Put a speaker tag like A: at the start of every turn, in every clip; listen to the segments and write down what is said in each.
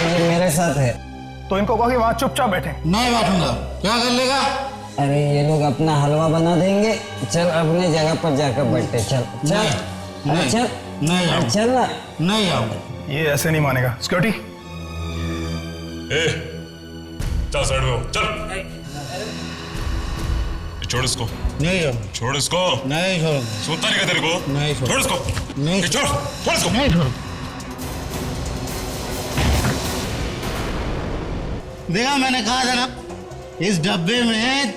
A: ये मेरे साथ है।
B: तो इनको कहो कि वहाँ चुपचाप बैठे।
C: नहीं बैठूंगा। क्या कर लेगा?
A: अरे ये लोग अपना हलवा बना देंगे। चल अपने जगह पर जाकर बैठे। चल चल
C: नहीं,
A: चल
C: नहीं जाऊंगा।
A: चल ना।
C: नहीं जाऊंगा।
B: ये ऐसे नहीं मानेगा। सिक्योरिटी
D: चल साइड में हो, चल छोड़ इसको।
C: नहीं जाऊंगा।
D: छोड़ इसको।
C: नहीं छोड़ूंगा।
D: सुनता नहीं क्या तेरे को?
C: नहीं छोड़।
D: छोड़ इसको।
C: नहीं
D: छोड़ छोड़ इसको।
C: नहीं छोड़। देखा, मैंने कहा था ना, इस डब्बे में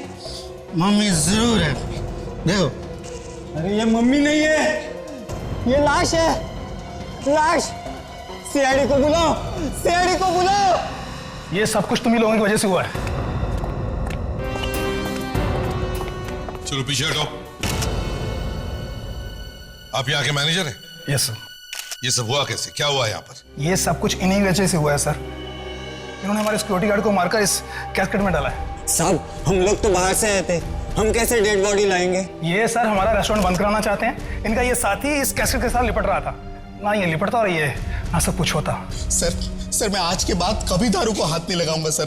C: मम्मी जरूर है। देखो।
A: अरे ये मम्मी नहीं है, ये लाश है। लाश। सीआईडी को बुलाओ, सीआईडी को बुलाओ।
B: ये सब कुछ तुम ही लोगों की वजह से हुआ है।
E: चलो पीछे हटो। आप यहाँ के मैनेजर हैं?
B: Yes sir.
E: ये सब हुआ कैसे? क्या हुआ यहाँ पर?
B: ये सब कुछ इन्हीं वजह से हुआ है सर। इन्होंने हमारे सिक्योरिटी गार्ड को मारकर इस कैस्केट में डाला है।
A: साहब हम लोग तो बाहर से आए थे, हम कैसे डेड बॉडी लाएंगे?
B: ये सर हमारा रेस्टोरेंट बंद कराना चाहते हैं। इनका ये साथी इस कैसेट के साथ लिपट रहा था। ना ये लिपटता और ये ना सब कुछ होता।
F: सर मैं आज के बाद कभी दारू को हाथ नहीं लगाऊंगा सर,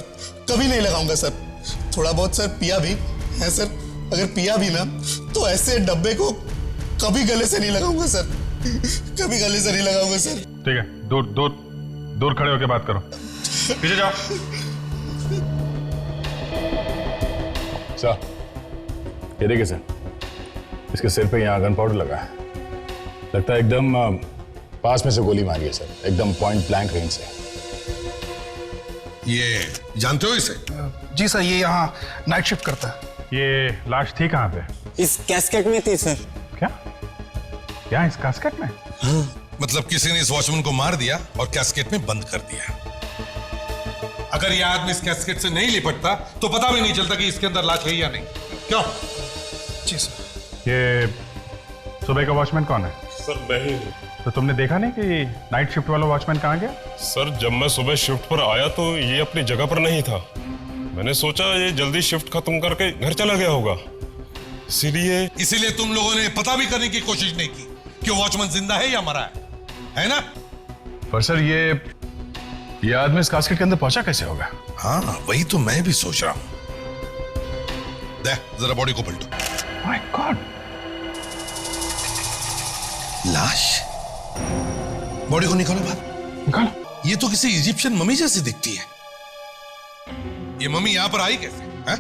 F: कभी नहीं लगाऊंगा सर। थोड़ा बहुत सर पिया भी है सर, अगर पिया भी ना तो ऐसे डब्बे को कभी गले से नहीं लगाऊंगा सर, कभी गले से नहीं लगाऊंगा सर।
D: ठीक है, दूर दूर दूर खड़े होकर बात करो। पीछे जाओ।
G: सर ये देखिए सर, इसके सिर पे यहाँ गन पाउडर लगा है। लगता है एकदम पास में से गोली मारी है सर, एकदम पॉइंट ब्लैंक रेंज से।
E: ये जानते हो इसे?
B: जी सर, ये यहाँ नाइट शिफ्ट करता है।
D: ये लाश थी कहाँ पे?
A: इस कैस्केट में थी सर।
D: क्या? क्या इस कैस्केट में?
E: मतलब किसी ने इस वॉचमैन को मार दिया और कैस्केट में बंद कर दिया। अगर ये आदमी इस कैस्केट से नहीं लिपटता तो पता भी नहीं चलता कि इसके अंदर लाश है या नहीं। क्यों?
B: जी सर।
D: ये सुबह का वॉचमैन कौन है?
H: सर मैं ही हूँ।
D: तो तुमने देखा नहीं कि नाइट शिफ्ट वाला वॉचमैन कहाँ गया?
H: सर जब मैं सुबह शिफ्ट पर आया तो ये अपनी जगह पर नहीं था। मैंने सोचा ये जल्दी शिफ्ट खत्म करके घर चला गया होगा, इसीलिए
E: तुम लोगों ने पता भी करने की कोशिश नहीं की कि वॉचमैन जिंदा है या मरा है ना?
G: पर सर ये आदमी इस कास्केट के अंदर पहुंचा कैसे होगा?
E: हाँ वही तो मैं भी सोच रहा हूं। देख जरा बॉडी को पलटो।
D: माय गॉड,
E: लाश। बॉडी को निकालो बाहर।
D: निकालो।
E: ये तो किसी इजिप्शियन मम्मी जैसी दिखती है। ये मम्मी यहाँ पर आई कैसे? है?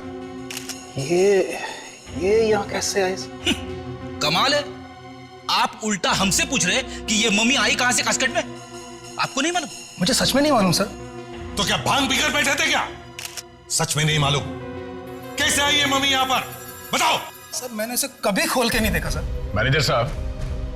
B: ये यहाँ कैसे आई?
I: कमाल है, आप उल्टा हमसे पूछ रहे कि ये मम्मी आई कहां से कास्केट में? आपको नहीं मालूम?
B: मुझे सच में नहीं मालूम सर।
E: तो क्या भांग पीकर बैठे थे क्या? सच में नहीं मालूम? कैसे आई ये मम्मी यहाँ पर? बताओ।
B: सर मैंने इसे कभी खोल के नहीं देखा सर।
G: मैनेजर साहब,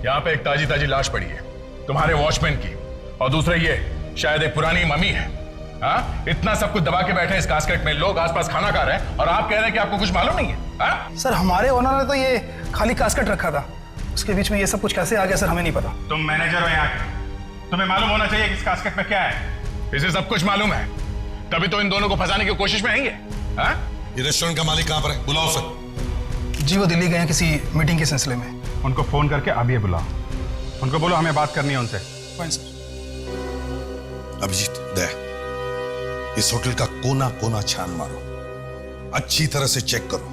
G: यहाँ पे एक ताजी ताजी लाश पड़ी है तुम्हारे वॉचमैन की, और दूसरा ये शायद एक पुरानी मम्मी है। हाँ, इतना सब कुछ दबा के बैठे इस कास्केट में, लोग आसपास खाना खा रहे हैं और आप कह रहे हैं कि आपको कुछ मालूम नहीं है? हाँ?
B: सर हमारे ओनर ने तो ये खाली कास्केट रखा था, उसके बीच में ये सब कुछ कैसे आ गया सर हमें नहीं पता।
D: तुम मैनेजर हो यहाँ के, तुम्हें मालूम होना चाहिए कि इस कास्केट में क्या है।
G: इसे सब कुछ मालूम है, तभी तो इन दोनों को फंसाने की कोशिश में है ये। हाँ?
E: ये रेस्टोरेंट का मालिक कहाँ पर है? बुलाओ सर।
B: जी वो दिल्ली गए हैं किसी मीटिंग के सिलसिले में।
D: उनको फोन करके अभी बुलाओ। उनको बोलो हमें बात करनी है उनसे।
B: Fine sir.
E: अभिजीत दे, इस होटल का कोना कोना छान मारो, अच्छी तरह से चेक करो,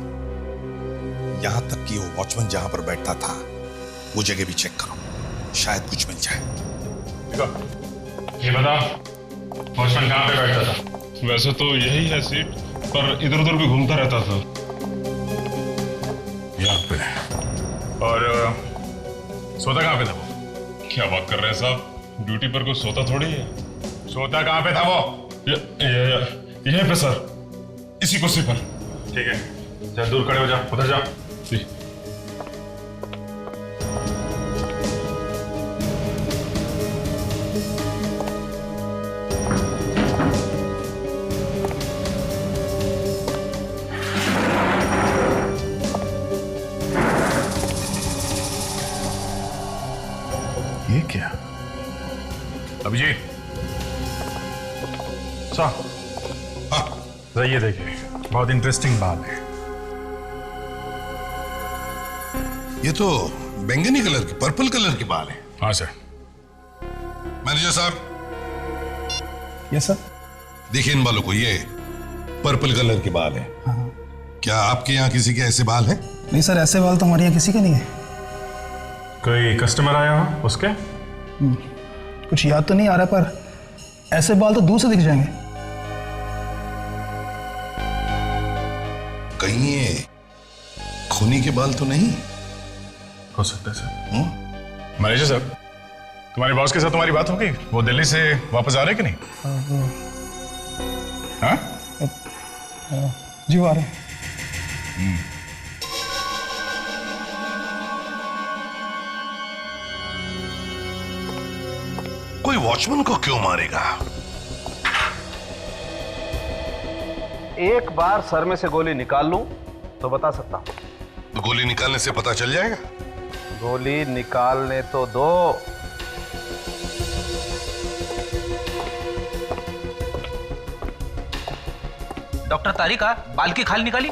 E: यहां तक कि वो वॉचमैन जहां पर बैठता था वो जगह भी चेक करो, शायद कुछ मिल जाए।
D: ये बताओ वॉचमैन कहां पे बैठता था?
H: वैसे तो यही है सीट, पर इधर उधर भी घूमता रहता था।
G: यहाँ पे। और सोता कहाँ पे था वो?
H: क्या बात कर रहे हैं साहब, ड्यूटी पर कोई सोता थोड़ी है।
G: सोता कहाँ पे था वो?
H: यहीं पे सर, इसी कुर्सी पर।
D: ठीक है, चल दूर खड़े हो जा, उधर जा।
H: ठीक।
G: ये क्या? अभिजीत
D: साहब, हाँ ये देखिए, बहुत इंटरेस्टिंग बात है।
E: ये तो बैंगनी कलर की, पर्पल कलर के बाल है।
G: हाँ सर।
E: मैनेजर साहब,
B: यस सर।
E: देखिए इन बालों को, ये पर्पल कलर के बाल हैं। क्या आपके यहाँ किसी के ऐसे बाल हैं?
B: नहीं सर, ऐसे बाल तो हमारे यहाँ किसी के नहीं है।
D: कोई कस्टमर आया हो उसके?
B: कुछ याद तो नहीं आ रहा, पर ऐसे बाल तो दूर से दिख जाएंगे।
E: कहीं ये खूनी के बाल तो नहीं?
D: हो सकता है सर।
G: मैनेजर साहब, तुम्हारे बॉस के साथ तुम्हारी बात हो गई? वो दिल्ली से वापस आ रहे कि नहीं? हाँ?
B: जी वो आ रहे हैं।
E: कोई वॉचमैन को क्यों मारेगा?
J: एक बार सर में से गोली निकाल लूं तो बता सकता हूं।
E: तो गोली निकालने से पता चल जाएगा?
J: गोली निकालने तो दो।
I: डॉक्टर तारिका, बाल की खाल निकाली?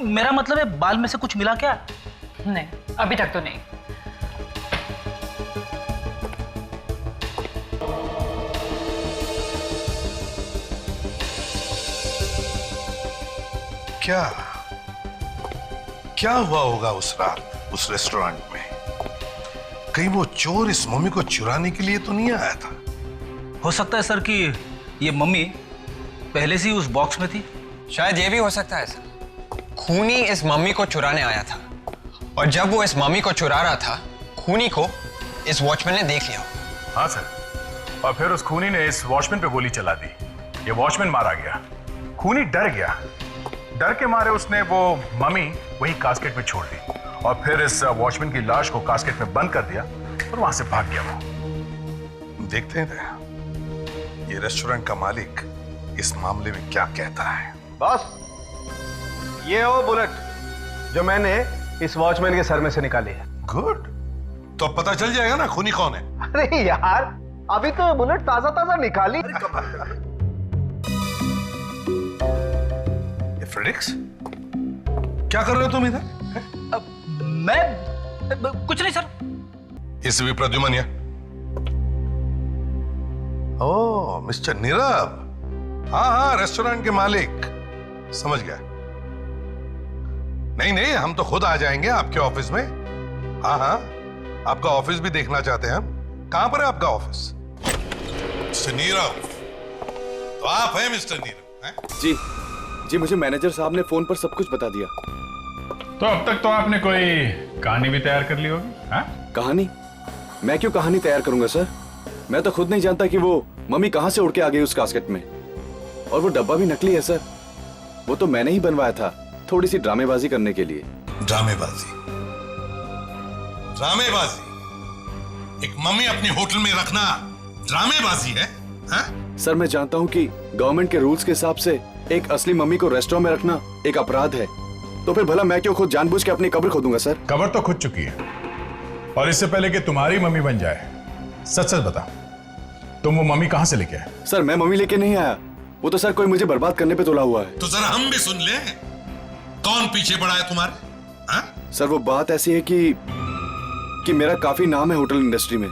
I: मेरा मतलब है बाल में से कुछ मिला क्या?
K: नहीं, अभी तक तो नहीं।
E: क्या क्या हुआ होगा उस रात उस रेस्टोरेंट में? कहीं वो चोर इस मम्मी को चुराने के लिए तो नहीं आया था?
I: हो सकता है सर कि ये मम्मी पहले से ही उस बॉक्स में थी।
A: शायद ये भी हो सकता है सर, खूनी इस मम्मी को चुराने आया था, और जब वो इस मम्मी को चुरा रहा था, खूनी को इस वॉचमैन ने देख लिया।
G: हाँ सर, और फिर उस खूनी ने इस वॉचमैन पे गोली चला दी। ये वॉचमैन मारा गया, खूनी डर गया, डर के मारे उसने वो मम्मी वही कास्केट में छोड़ दी, और फिर इस वॉचमैन की लाश को कास्केट में बंद कर दिया और वहां से भाग गया वो।
E: देखते हैं ये रेस्टोरेंट का मालिक इस मामले में क्या कहता है।
J: बॉस, ये हो बुलेट जो मैंने इस वॉचमैन के सर में से निकाली है।
E: गुड, तो अब पता चल जाएगा ना खूनी कौन है।
J: अरे यार, अभी तो बुलेट ताजा ताजा निकाली।
E: ये फ्रेडिक्स, क्या कर रहे हो तुम इधर?
I: मैं कुछ नहीं सर।
E: इस भी प्रद्युमन या? ओ मिस्टर नीरव, हाँ हाँ, रेस्टोरेंट के मालिक, समझ गया। नहीं नहीं, हम तो खुद आ जाएंगे आपके ऑफिस में। हाँ हाँ, आपका ऑफिस भी देखना चाहते हैं हम। कहां पर है आपका ऑफिस? मिस्टर नीरव, तो आप हैं मिस्टर नीरव? हैं?
L: जी, मुझे मैनेजर साहब ने फोन पर सब कुछ बता दिया।
G: तो अब तक तो आपने कोई कहानी भी तैयार कर ली होगी? हाँ?
L: कहानी? मैं क्यों कहानी तैयार करूंगा सर? मैं तो खुद नहीं जानता कि वो मम्मी कहां से उड़ के आ गई उस कास्केट में। और वो डब्बा भी नकली है सर, वो तो मैंने ही बनवाया था, थोड़ी सी ड्रामेबाजी करने के लिए।
E: ड्रामेबाजी? ड्रामेबाजी? एक मम्मी अपने होटल में रखना ड्रामेबाजी है? हाँ?
L: सर मैं जानता हूँ कि गवर्नमेंट के रूल्स के हिसाब से एक असली मम्मी को रेस्टोरेंट में रखना एक अपराध है, तो फिर भला मैं क्यों खुद जानबूझ के अपनी कब्र खोदूंगा सर?
G: कब्र तो खुद चुकी है, और इससे पहले कि तुम्हारी मम्मी बन जाए, सच सच बता, तुम वो मम्मी कहां से लेके आए?
L: सर मैं मम्मी लेके नहीं आया, वो तो सर कोई मुझे बर्बाद करने पे तुला हुआ है।
E: तो जरा हम भी सुन ले, कौन पीछे पड़ा है तुम्हारे? हाँ?
L: सर वो बात ऐसी है कि मेरा काफी नाम है होटल इंडस्ट्री में,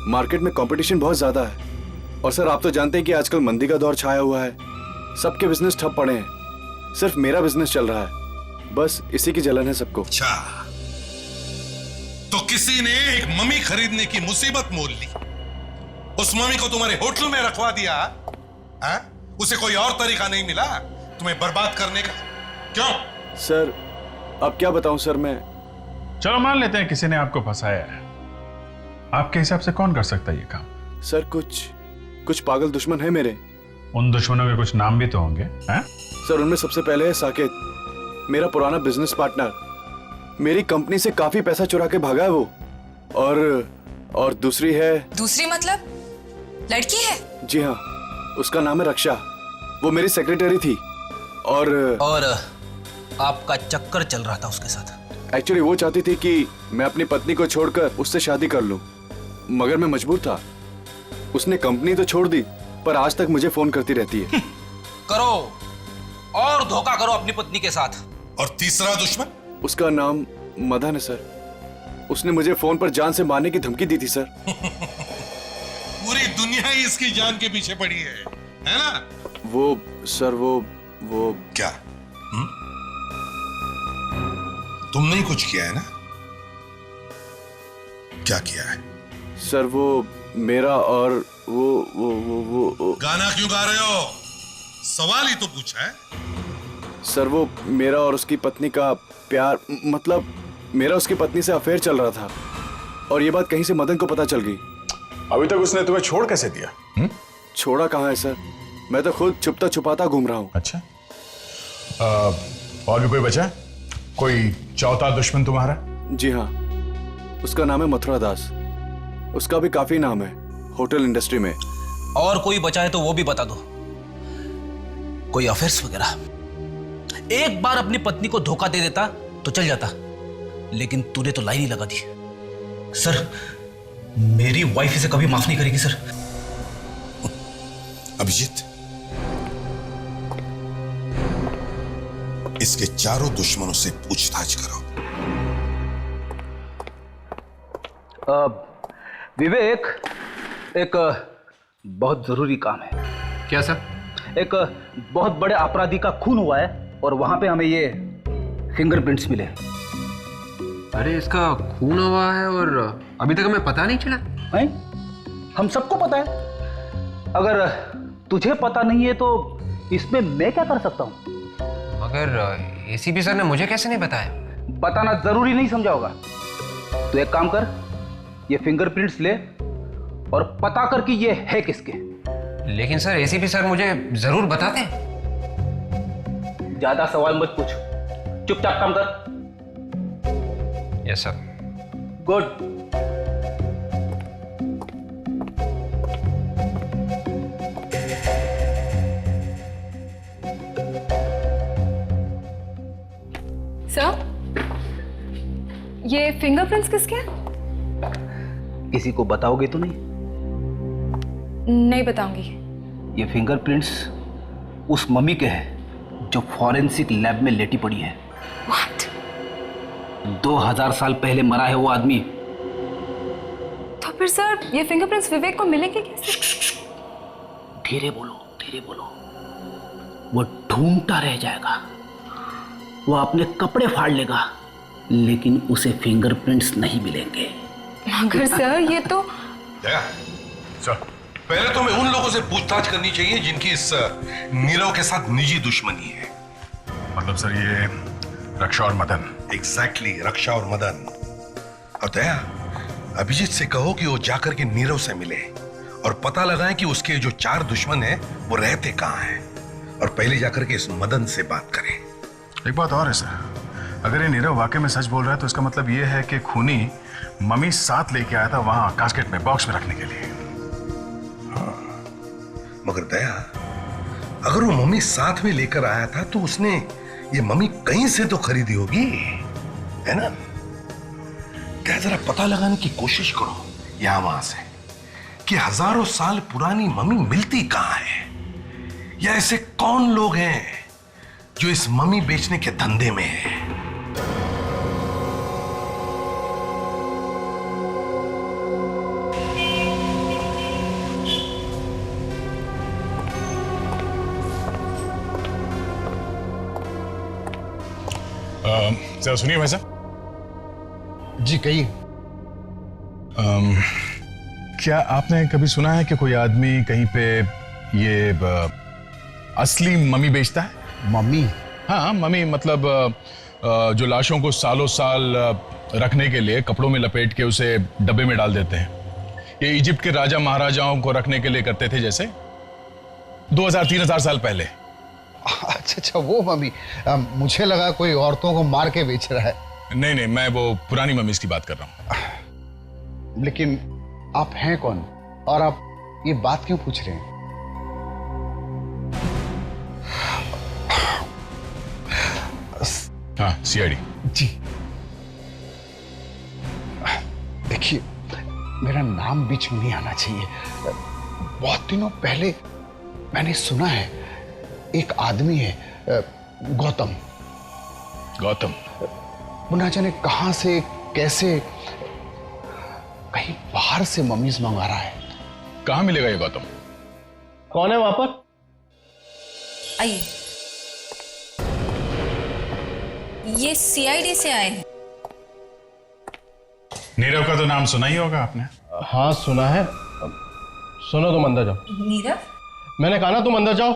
L: मार्केट में कंपटीशन बहुत ज्यादा है, और सर आप तो जानते हैं कि आजकल मंदी का दौर छाया हुआ है, सबके बिजनेस ठप पड़े हैं, सिर्फ मेरा बिजनेस चल रहा है, बस इसी की जलन है सबको।
E: अच्छा, तो किसी ने एक मम्मी खरीदने की मुसीबत मोल ली, उस मम्मी को तुम्हारे होटल में रखवा दिया। हाँ? उसे कोई और तरीका नहीं मिला तुम्हें बर्बाद करने का? क्यों?
L: सर अब क्या बताऊं सर मैं।
G: चलो मान लेते हैं किसी ने आपको फंसाया है, आपके हिसाब से कौन कर सकता है ये काम?
L: सर कुछ पागल दुश्मन है मेरे।
G: उन दुश्मनों के कुछ नाम भी तो होंगे? हैं?
L: सर उनमें सबसे पहले है साकेत, मेरा पुराना बिजनेस पार्टनर, मेरी कंपनी से काफी पैसा चुरा के भागा है वो, और दूसरी है।
K: दूसरी मतलब लड़की है?
L: जी हाँ, उसका नाम है रक्षा, वो मेरी सेक्रेटरी थी, और
I: आपका चक्कर चल रहा था उसके साथ।
L: एक्चुअली वो चाहती थी कि मैं अपनी पत्नी को छोड़कर उससे शादी कर लूं, मगर मैं मजबूर था। उसने कंपनी तो छोड़ दी, पर आज तक मुझे फोन करती रहती है।
I: करो और धोखा करो अपनी पत्नी के साथ।
E: और तीसरा दुश्मन?
L: उसका नाम मदन है सर, उसने मुझे फोन पर जान से मारने की धमकी दी थी सर।
E: पूरी दुनिया ही इसकी जान के पीछे पड़ी है। है ना?
L: वो सर वो
E: क्या? तुमने ही कुछ किया है ना? क्या किया है?
L: सर वो मेरा और वो
E: गाना क्यों गा रहे हो? सवाल ही तो पूछा है।
L: सर वो मेरा और उसकी पत्नी का प्यार, मतलब मेरा उसकी पत्नी से अफेयर चल रहा था और ये बात कहीं से मदन को पता चल गई।
D: अभी तक उसने तुम्हें छोड़ कैसे दिया?
L: छोड़ा कहाँ है सर, मैं तो खुद छुपता छुपाता घूम रहा हूँ।
D: अच्छा, और भी कोई बचा? कोई चौथा दुश्मन तुम्हारा?
L: जी हाँ, उसका नाम है मथुरा दास। उसका भी काफी नाम है होटल इंडस्ट्री में।
I: और कोई बचा है तो वो भी बता दो। कोई अफेयर्स वगैरह? एक बार अपनी पत्नी को धोखा दे देता तो चल जाता, लेकिन तूने तो लाइन ही लगा दी। सर, मेरी वाइफ इसे कभी माफ नहीं करेगी सर।
E: अभिजीत, इसके चारों दुश्मनों से पूछताछ करो।
I: विवेक, एक बहुत जरूरी काम है।
J: क्या सर?
I: एक बहुत बड़े अपराधी का खून हुआ है और वहां पे हमें ये फिंगरप्रिंट्स मिले।
J: अरे इसका खून हुआ है और अभी तक हमें पता नहीं चला
I: है? हम सबको पता है। अगर तुझे पता नहीं है तो इसमें मैं क्या कर सकता हूं?
J: मगर एसीपी सर ने मुझे कैसे नहीं बताया?
I: बताना जरूरी नहीं समझा होगा। तो एक काम कर, ये फिंगरप्रिंट्स ले और पता कर कि ये है किसके।
J: लेकिन सर एसीपी सर मुझे जरूर बताते।
I: ज्यादा सवाल मत पूछ, चुपचाप काम कर।
J: Yes sir.
I: गुड।
K: सर, ये फिंगरप्रिंट्स किसके हैं?
I: किसी को बताओगे तो नहीं?
K: नहीं बताऊंगी।
I: ये फिंगरप्रिंट्स उस मम्मी के हैं जो फॉरेंसिक लैब में लेटी पड़ी है।
K: What?
I: 2000 साल पहले मरा है वो आदमी।
K: तो फिर सर ये फिंगरप्रिंट्स विवेक को मिलेंगे कैसे?
I: धीरे बोलो, धीरे बोलो। वो ढूंढता रह जाएगा, वो अपने कपड़े फाड़ लेगा, लेकिन उसे फिंगरप्रिंट्स नहीं मिलेंगे।
K: मगर सर ये तो
E: दया, सर, पहले तो मैं उन लोगों से पूछताछ करनी चाहिए जिनकी इस नीरव के साथ निजी दुश्मनी है।
D: मतलब सर ये रक्षा और मदन।
E: एग्जैक्टली, रक्षा और मदन। और दया, अभिजीत से कहो कि वो जाकर के नीरव से मिले और पता लगाएं कि उसके जो 4 दुश्मन हैं वो रहते कहाँ हैं, और पहले जाकर के इस मदन से बात करें।
D: एक बात और है सर, अगर ये नीरव वाकई में सच बोल रहा है तो इसका मतलब ये है कि खूनी मम्मी साथ लेके आया था वहां कास्केट में, बॉक्स में रखने के लिए।
E: हाँ, मगर दया, अगर वो मम्मी साथ में लेकर आया था तो उसने ये मम्मी कहीं से तो खरीदी होगी, है ना? क्या जरा पता लगाने की कोशिश करो यहां वहां से कि हजारों साल पुरानी मम्मी मिलती कहां है, या ऐसे कौन लोग हैं जो इस मम्मी बेचने के धंधे में है।
D: सर सुनिए भाई साहब।
F: जी कहिए।
D: क्या आपने कभी सुना है कि कोई आदमी कहीं पे ये असली मम्मी बेचता है?
F: मम्मी?
D: हाँ, मम्मी मतलब जो लाशों को सालों साल रखने के लिए कपड़ों में लपेट के उसे डब्बे में डाल देते हैं। ये इजिप्ट के राजा महाराजाओं को रखने के लिए करते थे, जैसे 2000-3000 साल पहले।
F: अच्छा, वो मम्मी। मुझे लगा कोई औरतों को मार के बेच रहा है।
D: नहीं नहीं, मैं वो पुरानी मम्मीज की बात कर रहा हूं।
F: लेकिन आप हैं कौन और आप ये बात क्यों पूछ रहे हैं?
D: हाँ, सीआईडी।
F: जी देखिए, मेरा नाम बीच में नहीं आना चाहिए। बहुत दिनों पहले मैंने सुना है एक आदमी है, गौतम।
D: गौतम?
F: वो ना जाने कहां से कैसे कहीं बाहर से मम्मीज मंगा रहा है।
D: कहां मिलेगा ये गौतम?
J: कौन है वहां पर?
M: आइए। ये सीआईडी से आए हैं।
G: नीरव का तो नाम सुना ही होगा आपने।
N: हाँ सुना है। सुनो तुम अंदर जाओ।
M: नीरव?
N: मैंने कहा ना तुम अंदर जाओ।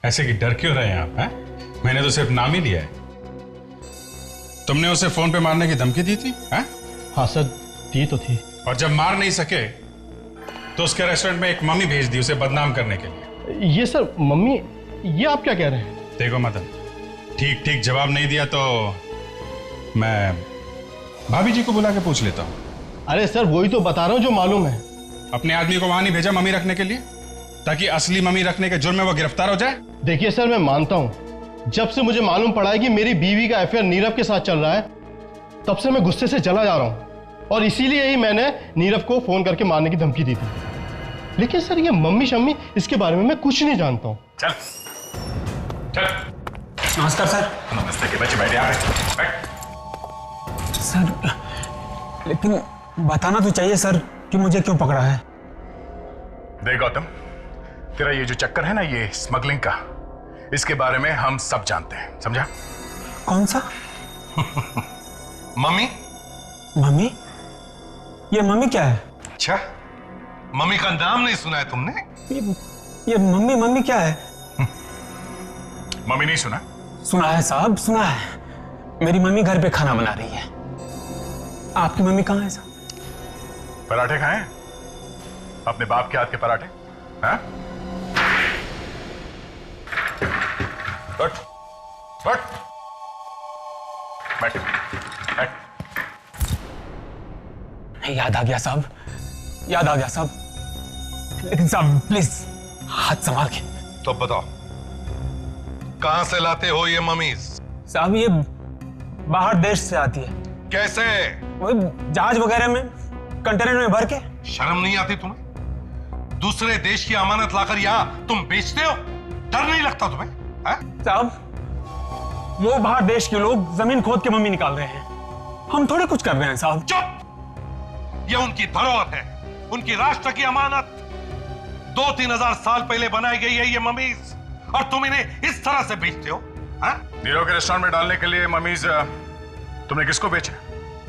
G: ऐसे कि डर क्यों रहे हैं आप? हैं? मैंने तो सिर्फ नाम ही लिया है। तुमने उसे फोन पे मारने की धमकी दी थी? हैं?
N: हाँ सर दी तो थी।
G: और जब मार नहीं सके तो उसके रेस्टोरेंट में एक मम्मी भेज दी उसे बदनाम करने के लिए।
N: ये सर मम्मी, ये आप क्या कह रहे हैं?
G: देखो मदन, ठीक ठीक जवाब नहीं दिया तो मैं भाभी जी को बुला के पूछ लेता हूँ।
N: अरे सर वही तो बता रहा हूँ जो मालूम है।
G: अपने आदमी को वहां नहीं भेजा मम्मी रखने के लिए, ताकि असली मम्मी रखने के जुर्म में वो गिरफ्तार हो जाए?
N: देखिए सर मैं मानता हूँ, जब से मुझे मालूम पड़ा है कि मेरी बीवी का अफेयर नीरव के साथ चल रहा है, तब से मैं गुस्से से जला जा रहा हूँ, और इसीलिए ही मैंने नीरव को फोन करके मारने की धमकी दी थी। लेकिन सर ये मम्मी शम्मी, इसके बारे में मैं कुछ नहीं जानता हूँ।
G: चल चल।
I: नमस्कार सर।
G: नमस्ते के बच्चे, बैठ यहाँ पे, बैठ।
A: सर लेकिन बताना तो चाहिए सर कि मुझे क्यों पकड़ा है।
G: देख गौतम, तेरा ये जो चक्कर है ना, ये स्मगलिंग का, इसके बारे में हम सब जानते हैं, समझा?
A: कौन सा?
E: मम्मी?
A: मम्मी? ये मम्मी क्या है?
E: अच्छा, मम्मी का नाम नहीं सुना है तुमने?
A: ये मम्मी मम्मी क्या है?
G: मम्मी नहीं सुना?
A: सुना है साहब, सुना है। मेरी मम्मी घर पे खाना बना रही है। आपकी मम्मी कहाँ है साहब?
G: पराठे खाएं? अपने बाप के हाथ के पराठे? हाँ? बैठ, बैठ, बैठ, बैठ।
A: याद आ गया साहब, याद आ गया साहब। लेकिन साहब प्लीज हाथ संभाल के।
E: तो बताओ, कहां से लाते हो ये मम्मीज?
A: साहब ये बाहर देश से आती है।
E: कैसे?
A: वो जहाज वगैरह में, कंटेनर में भर के।
E: शर्म नहीं आती तुम्हें? दूसरे देश की अमानत लाकर यहाँ तुम बेचते हो? डर नहीं लगता तुम्हें?
A: साहब वो बाहर देश के लोग जमीन खोद के मम्मी निकाल रहे हैं, हम थोड़े कुछ कर रहे हैं साहब।
E: चुप! ये उनकी धरोहर है, उनकी राष्ट्र की अमानत। 2-3 हजार साल पहले बनाई गई है ये मम्मीज, और तुम इन्हें इस तरह से बेचते हो?
G: नीरव के रेस्टोरेंट में डालने के लिए मम्मीज तुमने किसको बेचा?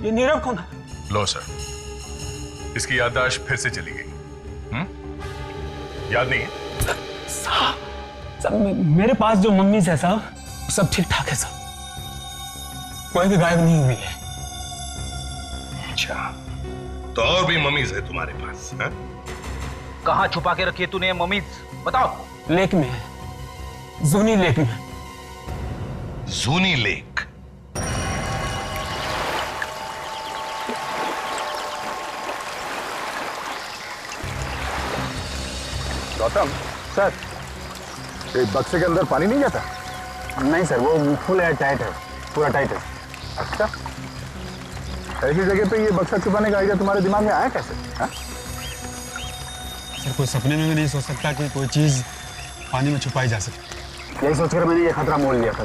A: ये नीरव कौन है?
G: लो सर, इसकी याददाश्त फिर से चली गई। याद नहीं है?
A: साहब मेरे पास जो मम्मीज है साहब सब ठीक ठाक है साहब, कोई भी गायब नहीं हुई है।
E: अच्छा, तो और भी मम्मीज है तुम्हारे पास?
I: कहाँ छुपा के रखी है तूने ये मम्मीज? बताओ।
A: लेक में है, जूनी लेक में।
E: जूनी लेक?
L: गौतम सर, एक बक्से के अंदर पानी नहीं जाता? नहीं सर, वो फुल एयर टाइट है, पूरा टाइट है। अच्छा, ऐसी जगह पे ये बक्सा छुपाने का आइडिया तुम्हारे दिमाग में आया कैसे?
A: सर कोई सपने में भी नहीं सोच सकता कि कोई चीज पानी में छुपाई जा सकती।
L: यही सोचकर मैंने ये खतरा मोल लिया था।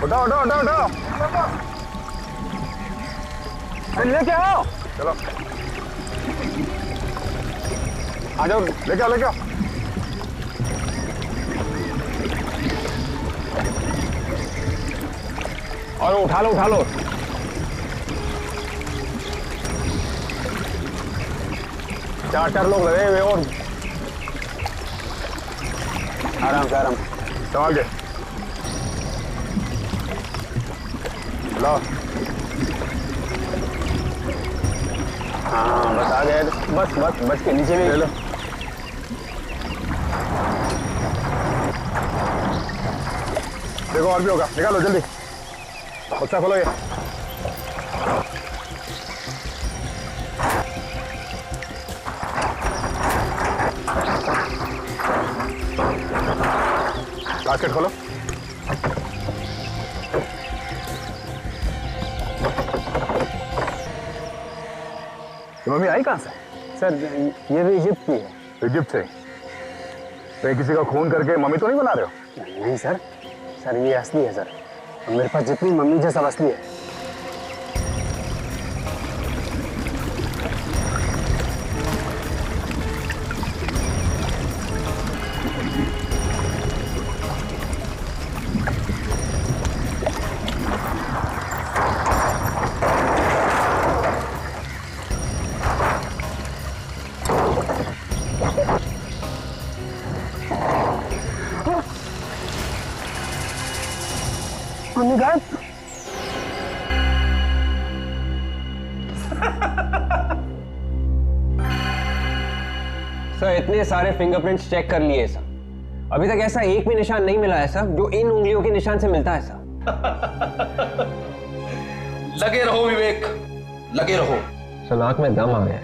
L: उठाओ उठाओ उठाओ उठाओ, लेके आओ। चलो आ जाओ, लेके आओ लेके आओ। और उठा लो उठा लो। चार लोग लगे हुए, और आराम से आराम संभाल के लो। हाँ बस आ गए, बस बस बच के नीचे भी ले लो। देखो और भी होगा, निकालो जल्दी, बक्सा खोलो ये। बास्केट खोलो। मम्मी आई कहाँ से? सर ये भी इजिप्ट की है। इजिप्ट से? तो किसी का खून करके मम्मी तो नहीं बना रहे हो? नहीं सर, सर ये असली है सर, मेरे पास जितनी मम्मी है सब असली है।
J: सर इतने सारे फिंगरप्रिंट्स चेक कर लिए सर, अभी तक ऐसा एक भी निशान नहीं मिला है सर जो इन उंगलियों के निशान से मिलता है सर।
I: लगे रहो विवेक, लगे रहो।
J: सर नाक में दम आ गया।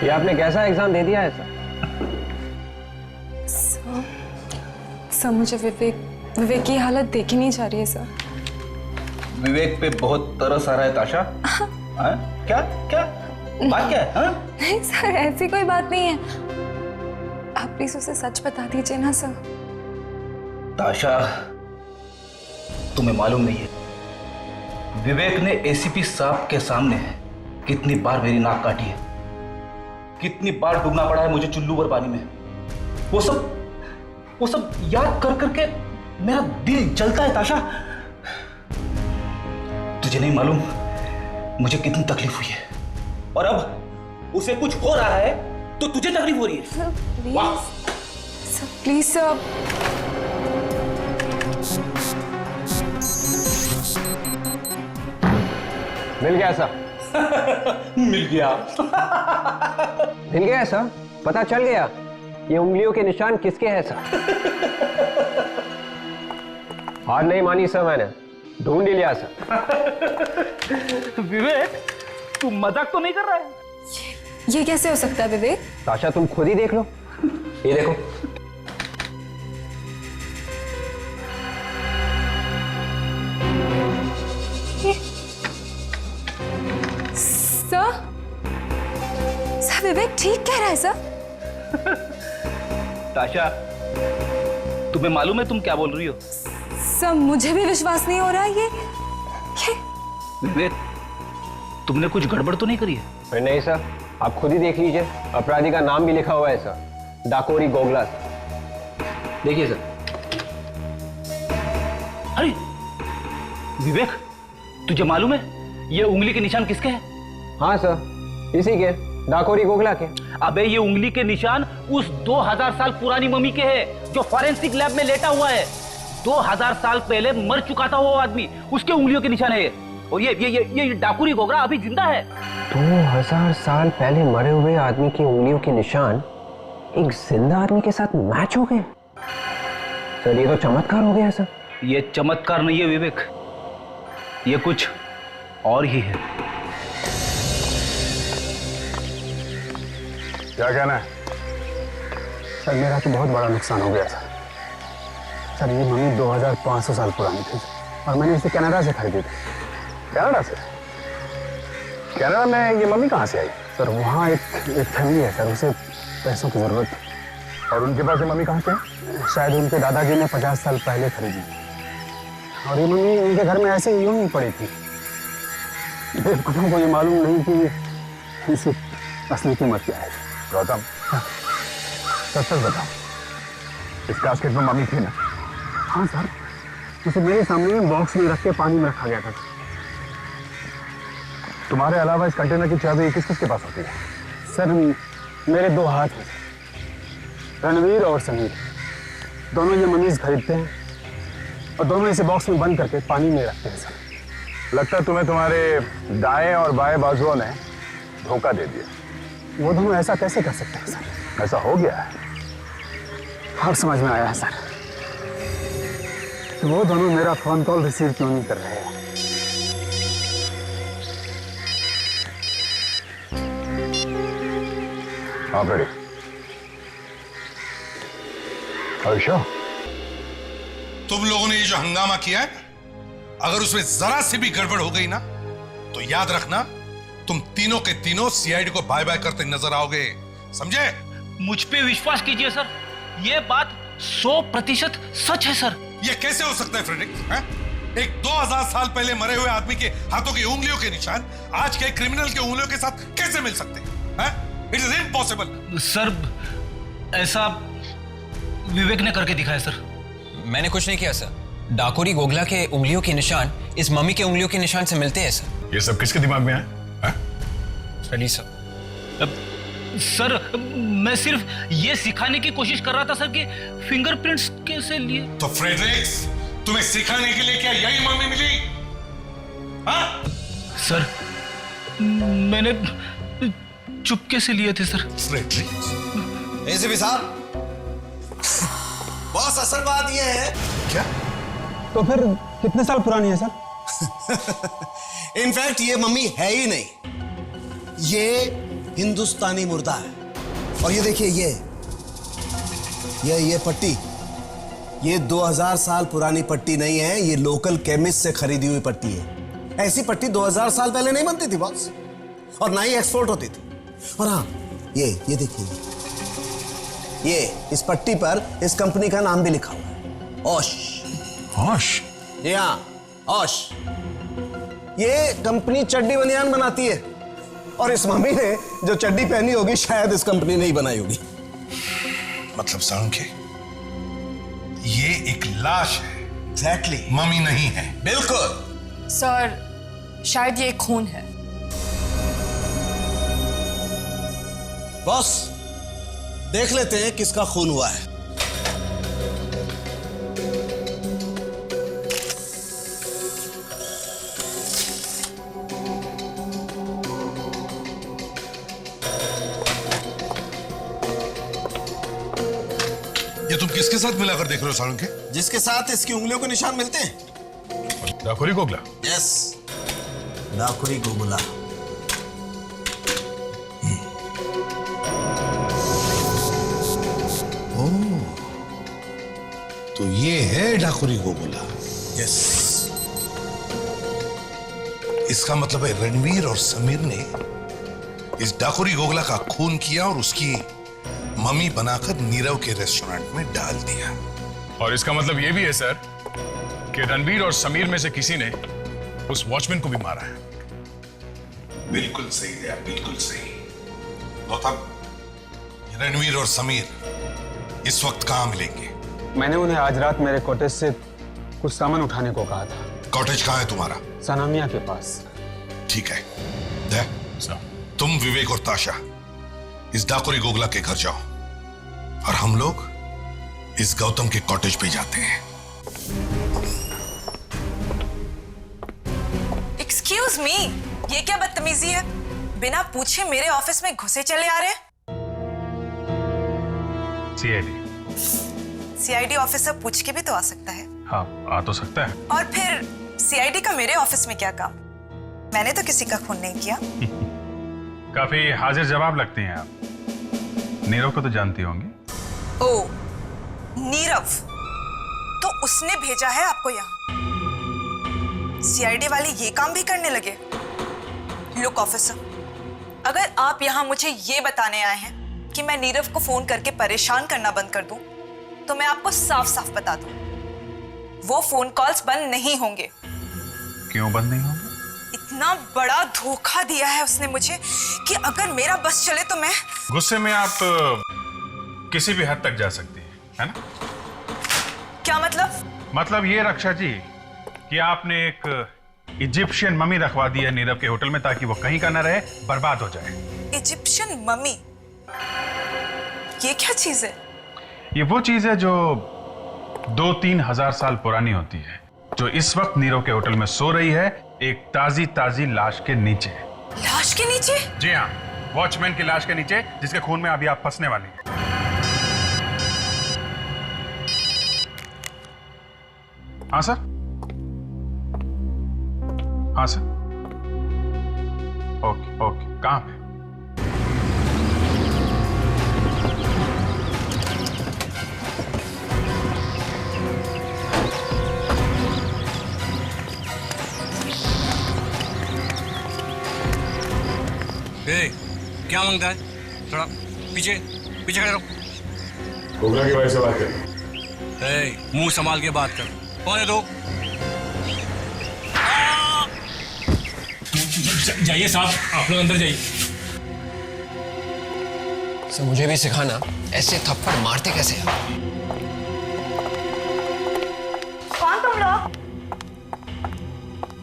J: ये आपने कैसा एग्जाम दे दिया है सर?
K: सर मुझे विवेक की हालत देखी नहीं जा रही है सर।
I: विवेक पे बहुत तरस आ रहा है ताशा। हाँ? क्या क्या बात क्या है? हाँ?
K: नहीं सर, ऐसी कोई बात नहीं है, आप प्लीज उसे सच बता दीजिए ना सर।
I: ताशा, तुम्हें मालूम नहीं है विवेक ने एसीपी साहब के सामने कितनी बार मेरी नाक काटी है, कितनी बार डूबना पड़ा है मुझे चुल्लू भर पानी में। वो सब याद कर करके मेरा दिल जलता है ताशा। तुझे नहीं मालूम मुझे कितनी तकलीफ हुई है, और अब उसे कुछ हो रहा है तो तुझे तकलीफ हो रही है।
K: Sir please sir.
J: मिल गया सर।
I: मिल गया।
J: मिल गया सर, पता चल गया ये उंगलियों के निशान किसके हैं सर। हार नहीं मानी सर, मैंने ढूंढ ही लिया सर।
I: विवेक तू मजाक तो नहीं कर रहा है?
K: ये कैसे हो सकता है विवेक?
J: ताशा तुम खुद ही देख लो, ये देखो।
K: सर विवेक ठीक कह रहा है सर।
I: ताशा, तुम्हें मालूम है तुम क्या बोल रही हो?
K: सर मुझे भी विश्वास नहीं हो रहा ये।
I: विवेक, तुमने कुछ गड़बड़ तो नहीं करी है?
J: नहीं सर, आप खुद ही देख लीजिए, अपराधी का नाम भी लिखा हुआ है सर, डाकोरी गोगला सर।
I: देखिए सर। अरे विवेक, तुझे मालूम है ये उंगली के निशान किसके हैं?
J: हाँ सर, इसी के, डाकोरी गोगला के।
I: अबे ये उंगली के निशान उस 2000 साल पुरानी मम्मी के हैं जो फॉरेंसिक लैब में लेटा हुआ है। 2000 साल पहले मर चुका था वो आदमी, उसके उंगलियों के निशान है ये। और ये डाकुरी गोगरा अभी जिंदा है।
J: 2000 साल पहले मरे हुए आदमी की उंगलियों के निशान एक जिंदा आदमी के साथ मैच हो गए। सर ये तो चमत्कार हो गया सर।
I: ये चमत्कार नहीं है विवेक, ये कुछ और ही है।
L: क्या कहना है?
O: सर मेरा तो बहुत बड़ा नुकसान हो गया सर। सर ये मम्मी 2500 साल पुरानी थी और मैंने इसे कनाडा से खरीदी थी।
L: कनाडा से? कनाडा में ये मम्मी कहाँ से आई?
O: सर वहाँ एक फैमिली है सर, उसे पैसों की जरूरत थी।
L: और उनके पास ये मम्मी कहाँ से है?
O: शायद उनके दादाजी ने 50 साल पहले खरीदी और ये मम्मी उनके घर में ऐसे यूं ही पड़ी थी। बेवकूफों को ये मालूम नहीं कि इसकी असली कीमत क्या है।
L: गौतम,
O: सच बताओ,
L: इस कास्केट में मम्मी थी ना?
O: हाँ सर, उसे मेरे सामने बॉक्स में रख के पानी में रखा गया था।
L: तुम्हारे अलावा इस कंटेनर की चाबी किस किस के पास होती है?
O: सर मेरे 2 हाथ हैं, रणवीर और समीर। दोनों ये मनीष खरीदते हैं और दोनों इसे बॉक्स में बंद करके पानी में रखते हैं सर।
L: लगता है तुम्हें तुम्हारे दाएं और बाएं बाजुओं ने धोखा दे दिया।
O: वो दोनों ऐसा कैसे कर सकते हैं सर?
L: ऐसा हो गया है।
O: अब समझ में आया है सर, तो वो दोनों मेरा फोन कॉल रिसीव क्यों नहीं कर रहे हैं।
L: हाँ रेडी। आयुषा,
E: तुम लोगों ने ये जो हंगामा किया है, अगर उसमें जरा सी भी गड़बड़ हो गई ना तो याद रखना तुम तीनों के तीनों सीआईडी को बाय बाय करते नजर आओगे, समझे?
I: मुझ पे विश्वास कीजिए सर, ये बात 100% सच है सर।
E: ये कैसे हो सकता है फ्रेडरिक? एक 2000 साल पहले मरे हुए आदमी के हाथों की उंगलियों के निशान आज के क्रिमिनल के उंगलियों के साथ कैसे मिल सकते हैं? It is impossible.
I: सर ऐसा विवेक ने करके दिखाया सर।
P: मैंने कुछ नहीं किया सर। डाकोरी गोगला के उंगलियों के निशान इस मम्मी के उंगलियों के निशान से मिलते हैं सर।
G: ये सब किसके दिमाग में है?
P: Ready sir.
I: सर मैं सिर्फ ये सिखाने की कोशिश कर रहा था सर कि फिंगरप्रिंट्स कैसे लिए।
E: तो फ्रेडरिक्स, तुम्हें सिखाने के लिए क्या यही मम्मी मिली? हाँ?
I: सर मैंने चुपके से लिए थे सर।
E: फ्रेडरिक्स,
C: एसीपी साहब, बॉस असल बात यह है।
E: क्या?
O: तो फिर कितने साल पुरानी है सर?
C: इनफैक्ट ये मम्मी है ही नहीं, ये हिंदुस्तानी मुर्दा है। और ये देखिए, ये पट्टी, ये 2000 साल पुरानी पट्टी नहीं है, ये लोकल केमिस्ट से खरीदी हुई पट्टी है। ऐसी पट्टी 2000 साल पहले नहीं बनती थी बॉस, और ना ही एक्सपोर्ट होती थी। और हाँ, ये देखिए, ये इस पट्टी पर इस कंपनी का नाम भी लिखा हुआ है, ओश।
D: ओश?
C: जी हाँ, ओश। ये कंपनी चड्डी बनियान बनाती है, और इस मम्मी ने जो चड्डी पहनी होगी शायद इस कंपनी ने ही बनाई होगी।
E: मतलब साळुंखे, ये एक लाश है।
C: एग्जैक्टली,
E: मम्मी नहीं है।
C: बिल्कुल
K: सर, शायद ये खून है।
C: बॉस, देख लेते हैं किसका खून हुआ है।
E: ये तुम किसके साथ मिलाकर देख रहे हो साळुंखे?
C: जिसके साथ इसकी उंगलियों के निशान मिलते हैं।
D: डाकुरी गोगला?
C: यस, डाकुरी गोगला।
E: तो ये है डाकुरी गोगला।
C: यस।
E: इसका मतलब है रणवीर और समीर ने इस डाकुरी गोगला का खून किया और उसकी मम्मी बनाकर नीरव के रेस्टोरेंट में डाल दिया।
D: और इसका मतलब यह भी है सर कि रणवीर और समीर में से किसी ने उस वॉचमैन को भी मारा है।
E: बिल्कुल सही है, बिल्कुल सही। गौतम, रणवीर और समीर इस वक्त कहां मिलेंगे?
O: मैंने उन्हें आज रात मेरे कॉटेज से कुछ सामान उठाने को कहा था।
E: कॉटेज कहां है तुम्हारा?
O: सनामिया के पास।
E: ठीक है, दे, तुम विवेक और ताशा इस डाकुरी गोगला के घर जाओ, और हम लोग इस गौतम के कॉटेज पे जाते हैं।
M: एक्सक्यूज मी, ये क्या बदतमीजी है? बिना पूछे मेरे ऑफिस में घुसे चले आ रहे। सीआईडी ऑफिसर पूछ के भी तो आ सकता है।
D: हाँ, आ तो सकता है।
M: और फिर सीआईडी का मेरे ऑफिस में क्या काम? मैंने तो किसी का खून नहीं किया।
G: काफी हाजिर जवाब लगती हैं आप। नीरव को तो जानती होंगी।
M: ओ, नीरव, तो उसने भेजा है आपको यहाँ? सीआईडी वाले ये काम भी करने लगे? लुक ऑफिसर, अगर आप यहाँ मुझे ये बताने आए हैं कि मैं नीरव को फोन करके परेशान करना बंद कर दूं, तो मैं आपको साफ साफ बता दूं, वो फोन कॉल्स बंद नहीं होंगे।
G: क्यों बंद नहीं होंगे?
M: इतना बड़ा धोखा दिया है उसने मुझे कि अगर मेरा बस चले तो मैं...
G: गुस्से में आप किसी भी हद तक जा सकती है ना?
M: क्या मतलब?
G: मतलब ये रक्षा जी कि आपने एक इजिप्शियन मम्मी रखवा दी है नीरव के होटल में, ताकि वो कहीं का ना रहे, बर्बाद हो जाए।
M: Egyptian mummy? ये क्या चीज है?
G: ये वो चीज है जो 2-3 हजार साल पुरानी होती है, जो इस वक्त नीरव के होटल में सो रही है, एक ताजी ताजी लाश के नीचे।
M: लाश के नीचे?
G: जी हाँ, वॉचमैन की लाश के नीचे, जिसके खून में अभी आप फंसने वाली हैं। हाँ सर, हाँ सर, ओके ओके, कहाँ पे?
I: क्या मांगता है? थोड़ा पीछे पीछे खड़े रहो।
H: गोगला के भाई से बात कर।
I: मुंह संभाल के बात कर। कौन है तो?
Q: जाइए साहब, आप लोग अंदर जाइए।
J: सर, मुझे भी सिखाना ऐसे थप्पड़ मारते कैसे हैं?
M: कौन तुम लोग?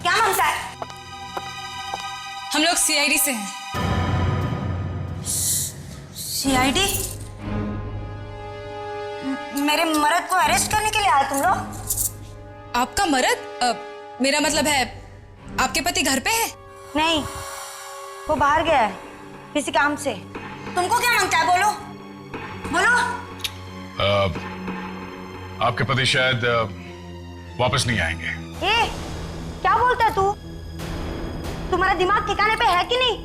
M: क्या मांगता है?
K: हम लोग सीआईडी से हैं।
M: सीआईडी? मेरे मर्द को अरेस्ट करने के लिए आए तुम लोग?
K: आपका मर्द? मेरा मतलब है आपके पति घर पे है?
M: नहीं, वो बाहर गया है किसी काम से। तुमको क्या मांगता है, बोलो।
R: बोलो।
D: आपके पति शायद वापस नहीं आएंगे।
R: ए, क्या बोलता है तू? तुम्हारा दिमाग ठिकाने पे है कि नहीं?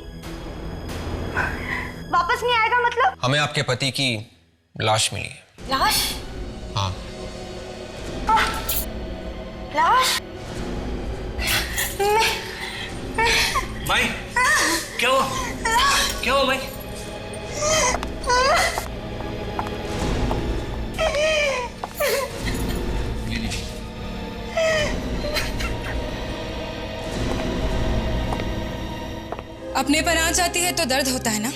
R: वापस नहीं आएगा मतलब?
P: हमें आपके पति की लाश मिली है।
R: लाश?
P: हाँ।
R: लाश?
I: भाई क्या हुआ? क्या हुआ भाई?
K: अपने पर आँच आती है तो दर्द होता है ना।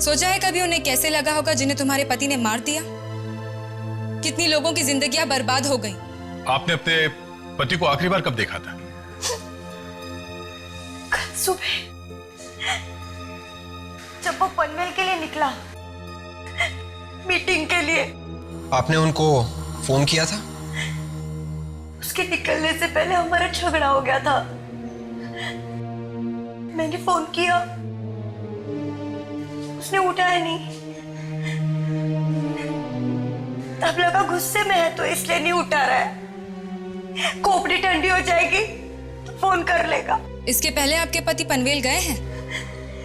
K: सोचा है कभी उन्हें कैसे लगा होगा जिन्हें तुम्हारे पति ने मार दिया? कितनी लोगों की जिंदगियां बर्बाद हो गई।
D: आपने अपने पति को आखिरी बार कब देखा था?
R: कल सुबह जब वो पनवेल के लिए निकला, मीटिंग के लिए।
P: आपने उनको फोन किया था?
R: उसके निकलने से पहले हमारा झगड़ा हो गया था। मैंने फोन किया, उसने उठाया नहीं। तब लगा गुस्से में है तो इसलिए नहीं उठा रहा है। खोपड़ी ठंडी हो जाएगी तो फोन कर लेगा।
K: इसके पहले आपके पति पनवेल गए हैं?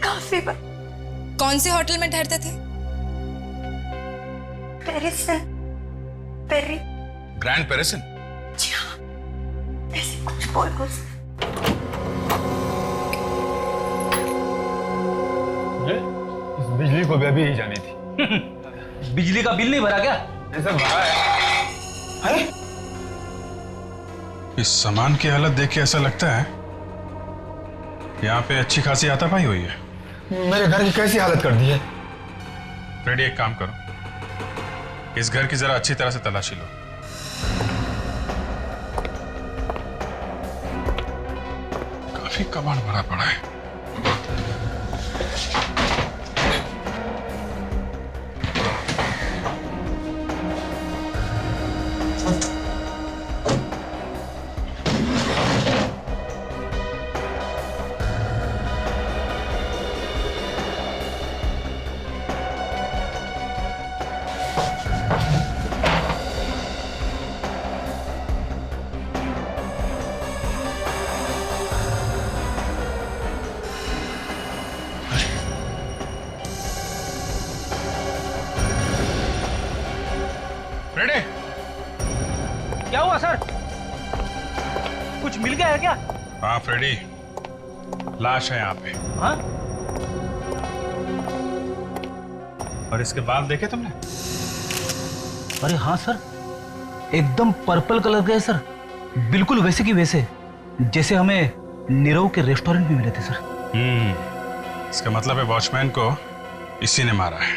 R: काफी बार।
K: कौन से होटल में ठहरते थे?
R: पेरिसन। पेरी।
D: ग्रैंड पेरिसन?
R: जी हाँ, ऐसे कुछ बोल।
O: इस बिजली को भी अभी ही जानी थी।
I: बिजली का बिल नहीं भरा क्या?
O: सर भरा है।
D: इस सामान की हालत देख के ऐसा लगता है यहाँ पे अच्छी खासी हाथापाई हुई है।
O: मेरे घर की कैसी हालत कर दी है?
D: फ्रेडी, एक काम करो, इस घर की जरा अच्छी तरह से तलाशी लो। काफी कबाड़ भरा पड़ा है। फ्रेडी,
I: क्या हुआ सर? कुछ मिल गया है क्या?
D: हाँ फ्रेडी, लाश है यहाँ पे।
I: हाँ?
D: और इसके बाल देखे तुमने?
I: अरे हाँ सर, एकदम पर्पल कलर के है सर। बिल्कुल वैसे की वैसे जैसे हमें नीरव के रेस्टोरेंट में मिले थे सर।
D: इसका मतलब है वॉचमैन को इसी ने मारा है।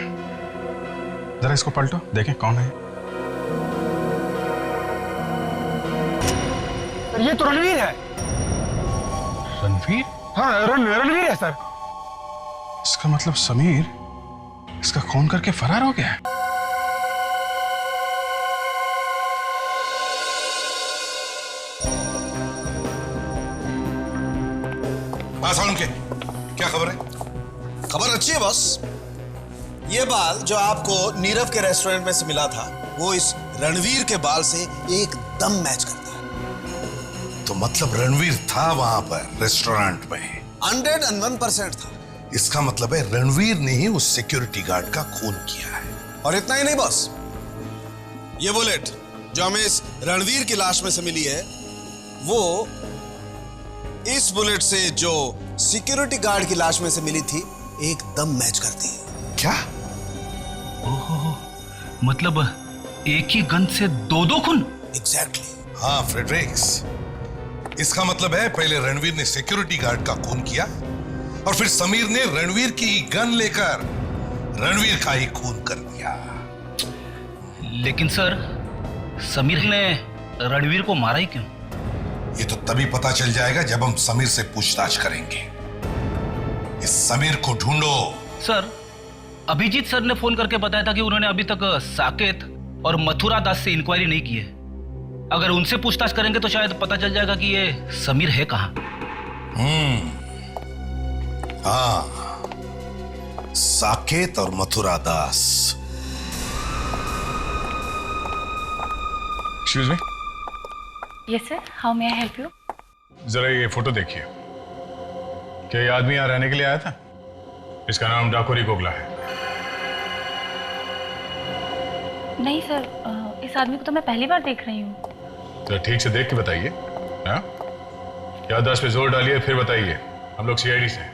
D: जरा इसको पलटो, देखें कौन है।
O: ये तो रणवीर है।
D: रणवीर?
O: हाँ, रणवीर है सर।
D: इसका मतलब समीर इसका खून करके फरार हो गया है।
E: सालम के क्या खबर है?
C: खबर अच्छी है बॉस। ये बाल जो आपको नीरव के रेस्टोरेंट में से मिला था, वो इस रणवीर के बाल से एकदम मैच करता है।
E: तो मतलब रणवीर था वहां पर रेस्टोरेंट में?
C: 101% था।
E: इसका मतलब है रणवीर ने ही उस सिक्योरिटी गार्ड का खून किया है।
C: और इतना ही नहीं बॉस, ये बुलेट जो हमें इस रणवीर की लाश में से मिली है, वो इस बुलेट से जो सिक्योरिटी गार्ड की लाश में से मिली थी एकदम मैच करती है।
E: क्या?
I: ओहो, मतलब एक ही गन से दो खून?
C: एग्जैक्टली।
E: हाँ फ्रेडरिक्स, इसका मतलब है पहले रणवीर ने सिक्योरिटी गार्ड का खून किया और फिर समीर ने रणवीर की गन लेकर रणवीर का ही खून कर दिया।
I: लेकिन सर, समीर ने रणवीर को मारा ही क्यों?
E: ये तो तभी पता चल जाएगा जब हम समीर से पूछताछ करेंगे। इस समीर को ढूंढो।
I: सर, अभिजीत सर ने फोन करके बताया था कि उन्होंने अभी तक साकेत और मथुरा दास से इंक्वायरी नहीं की है। अगर उनसे पूछताछ करेंगे तो शायद पता चल जाएगा कि ये समीर है कहां।
E: हाँ, साकेत और Mathura Das
G: excuse me,
S: yes sir, how may I help you?
G: जरा ये फोटो देखिए। क्या ये आदमी यहाँ रहने के लिए आया था? इसका नाम डाकोरी गोगला है।
S: नहीं सर, इस आदमी को तो मैं पहली बार देख रही हूँ।
G: तो ठीक से देख के बताइए। हाँ, याददाश्त पे जोर डालिए, फिर बताइए। हम लोग सीआईडी से हैं।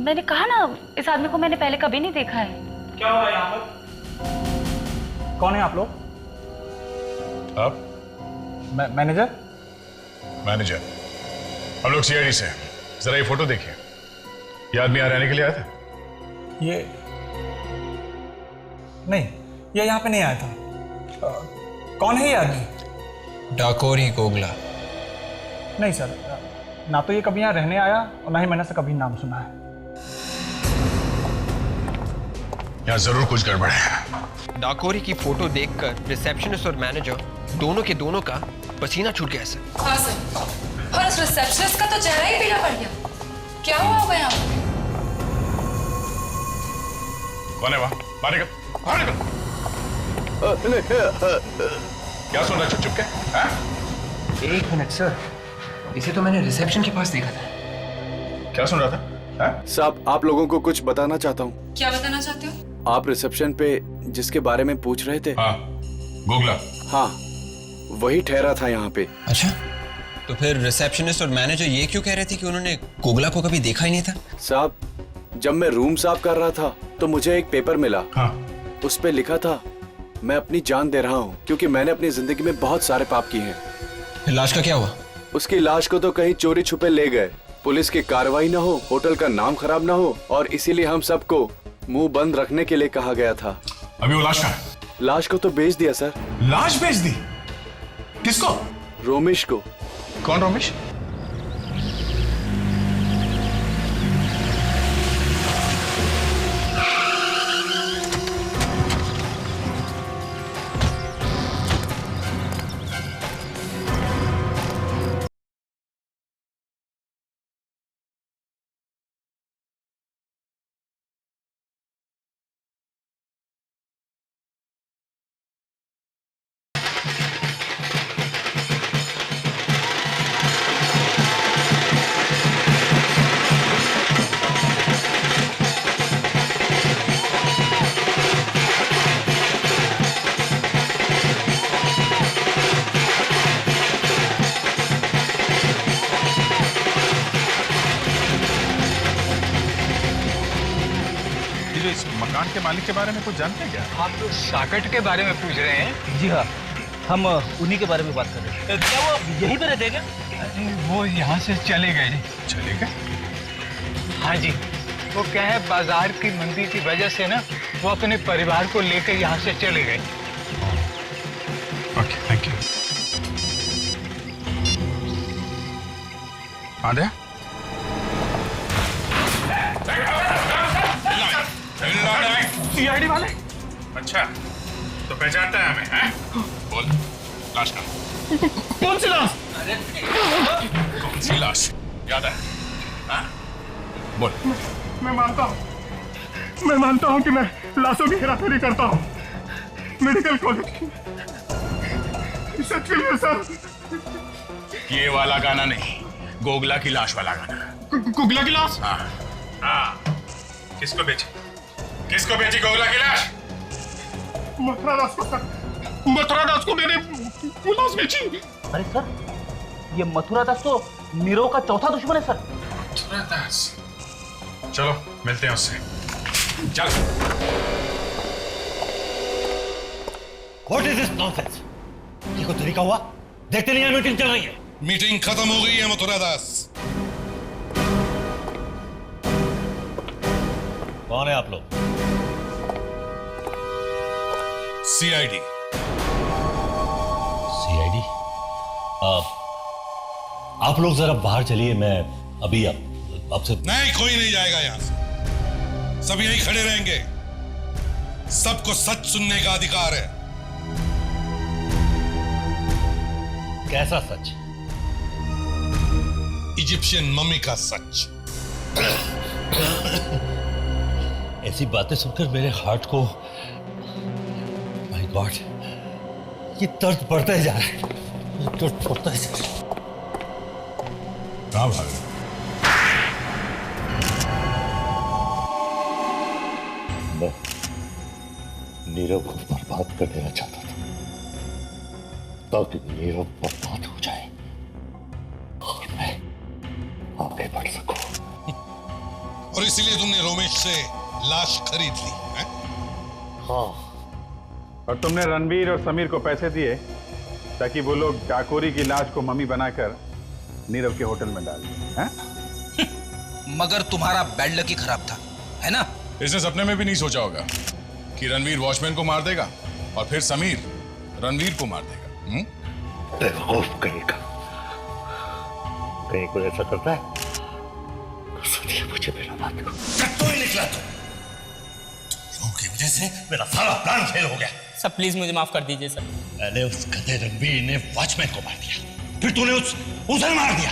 S: मैंने कहा ना, इस आदमी को मैंने पहले कभी नहीं देखा है।
B: क्या हुआ यहाँ पर? कौन है आप लोग?
G: आप?
B: मैनेजर?
G: मैनेजर। हम लोग सीआईडी से हैं। जरा ये फोटो देखिए। ये आदमी यहाँ रहने के लिए आया था?
B: ये नहीं, ये यहाँ पे नहीं आया था। कौन है ये आदमी?
P: डाकोरी गोगला।
B: नहीं सर, ना तो ये कभी यहाँ रहने आया और ना ही मैंने से कभी नाम सुना है।
G: यहाँ जरूर कुछ गड़बड़ है।
P: डाकोरी की फोटो देखकर रिसेप्शनिस्ट और मैनेजर दोनों का पसीना छूट गया सर।
K: हाँ सर, और उस रिसेप्शनिस्ट का तो चेहरा ही पीला पड़ गया। क्या हुआ होगा यहाँ पर?
G: कौन है वहाँ? बाहर निकल, बाहर निकल। क्या सुन रहा चुप के? हाँ?
P: एक मिनट सर, इसे तो मैंने रिसेप्शन के पास देखा था।
G: क्या सुन रहा था?
L: साहब, आप लोगों को कुछ बताना चाहता हूँ।
K: क्या बताना चाहते हो?
L: आप रिसेप्शन पे जिसके बारे में पूछ रहे थे,
G: हाँ, गोगला।
L: हाँ, वही ठहरा था यहाँ पे।
P: अच्छा, तो फिर रिसेप्शनिस्ट और मैनेजर ये क्यों कह रहे थे कि उन्होंने गोगला को कभी देखा ही नहीं था?
L: साहब, जब मैं रूम साफ कर रहा था तो मुझे एक पेपर मिला।
G: हाँ।
L: उस पे लिखा था, मैं अपनी जान दे रहा हूँ क्योंकि मैंने अपनी जिंदगी में बहुत सारे पाप किए हैं।
P: फिर लाश का क्या हुआ?
L: उसकी लाश को तो कहीं चोरी छुपे ले गए। पुलिस की कार्रवाई ना हो, होटल का नाम खराब ना हो, और इसीलिए हम सबको मुंह बंद रखने के लिए कहा गया था।
G: अभी वो लाश कहाँ है?
L: लाश को तो बेच दिया सर।
G: लाश बेच दी? किसको?
L: रोमेश को।
G: कौन रोमेश? मकान के मालिक के बारे में कुछ जानते हैं क्या?
T: आप लोग साकट के बारे में पूछ रहे हैं?
I: जी हाँ, हम उन्हीं के बारे में बात कर रहे हैं। क्या वो यहीं पे रहते हैं क्या?
T: वो यहाँ से चले गए जी।
G: चले गए?
T: हाँ जी, वो क्या है, बाजार की मंदी की वजह से ना वो अपने परिवार को लेकर यहाँ से चले गए।
G: Okay, thank you. आदे?
B: सीआईडी वाले?
G: अच्छा, तो पहचानता है हमें, हैं? बोल, लाश का।
B: कौन सी लाश?
G: कौन सी लाश? याद है? हाँ? बोल।
B: मैं मानता हूँ कि मैं लाशों की हेराफेरी करता हूँ। मेडिकल कॉलेज की। सच में सर?
G: ये वाला गाना नहीं, गोगला की लाश वाला गाना।
B: गोगला की लाश?
G: हाँ, हाँ। किसको बेची? किसको बेची गोगला की लाश?
B: मथुरा दास को सर। मथुरा दास को मैंने वो लाश बेची।
I: अरे सर, ये मथुरा दास तो नीरव का चौथा दुश्मन है सर।
G: मथुरा दास? चलो मिलते हैं उससे। चल।
U: What is this nonsense? ये कोई तरीका हुआ? देखते नहीं है मीटिंग चल रही है।
E: मीटिंग खत्म हो गई है मथुरा दास।
U: कौन है आप लोग?
E: सीआईडी।
U: सीआईडी? आप लोग जरा बाहर चलिए, मैं अभी आपसे।
E: नहीं, कोई नहीं जाएगा यहां से। सब यहीं खड़े रहेंगे। सबको सच सुनने का अधिकार है।
U: कैसा सच?
E: इजिप्शियन मम्मी का सच।
U: ऐसी बातें सुनकर मेरे हार्ट को, माय गॉड, ये दर्द बढ़ता ही जा रहा है, ये दर्द बढ़ता ही जा रहा है।
E: कहाँ भाग रहे?
U: मैं नीरव को बर्बाद कर देना चाहता था ताकि नीरव बर्बाद हो जाए और मैं आगे बढ़ सकूं।
E: और इसीलिए तुमने रोमेश से लाश खरीद ली है?
U: हाँ।
F: और तुमने रणवीर और समीर को पैसे दिए ताकि वो लोग डाकोरी की लाश को मम्मी बनाकर नीरव के होटल में डाल दें, हैं?
I: मगर तुम्हारा बैड लक ही खराब था, है ना?
G: इसने सपने में भी नहीं सोचा होगा कि रणवीर वॉचमैन को मार देगा और फिर समीर रणवीर को मार देगा।
U: बेवकूफ कहीं कोई ऐसा करता है तो सोचिए मुझे मेरा बात को तो ही निकला की वजह से मेरा सारा प्लान फेल हो गया।
V: सर प्लीज मुझे माफ कर दीजिए सर।
U: पहले उस गधे रणवीर ने वॉचमैन को मार दिया, फिर तूने उसे मार दिया।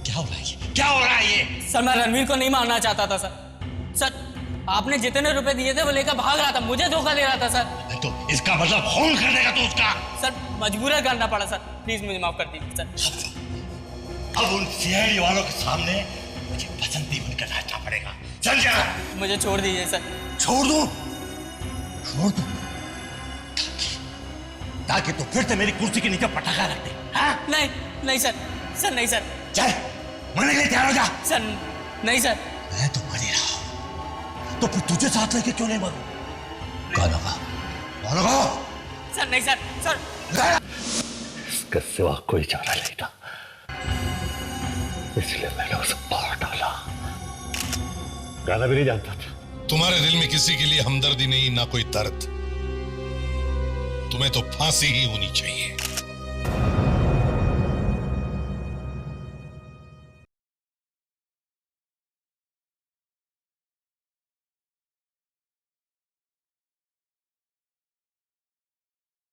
U: क्या हो रहा है ये? क्या हो रहा है ये?
V: सर मैं रणवीर को नहीं मारना चाहता था सर। सर आपने जितने रुपए दिए थे वो लेकर भाग रहा था, मुझे धोखा दे रहा था सर।
U: तो इसका मतलब खून कर देगा तू उसका?
V: सर मजबूरन करना पड़ा सर, प्लीज मुझे माफ कर दीजिए सर।
U: अब उन सीआईडी वालों के सामने मुझे बसंती बनकर नाचना पड़ेगा, समझा?
V: मुझे छोड़ दीजिए सर।
U: छोड़ दूं? छोड़ दूं ताकि तो फिर से मेरी कुर्सी के नीचे पटाखा रख दे। हाँ?
V: नहीं नहीं सर, सर नहीं सर।
U: चल मरने के लिए तैयार हो जा।
V: सर नहीं सर।
U: मैं तो मर ही रहा हूं, तो फिर तुझे साथ लेके क्यों नहीं मरूं? कौन होगा? कौन होगा?
V: सर नहीं सर। सर
U: इसके सिवा कोई चारा नहीं था, इसलिए मैंने उसे मार डाला। गाना भी नहीं जानता था।
E: तुम्हारे दिल में किसी के लिए हमदर्दी नहीं, ना कोई दर्द। तुम्हें तो फांसी ही होनी चाहिए।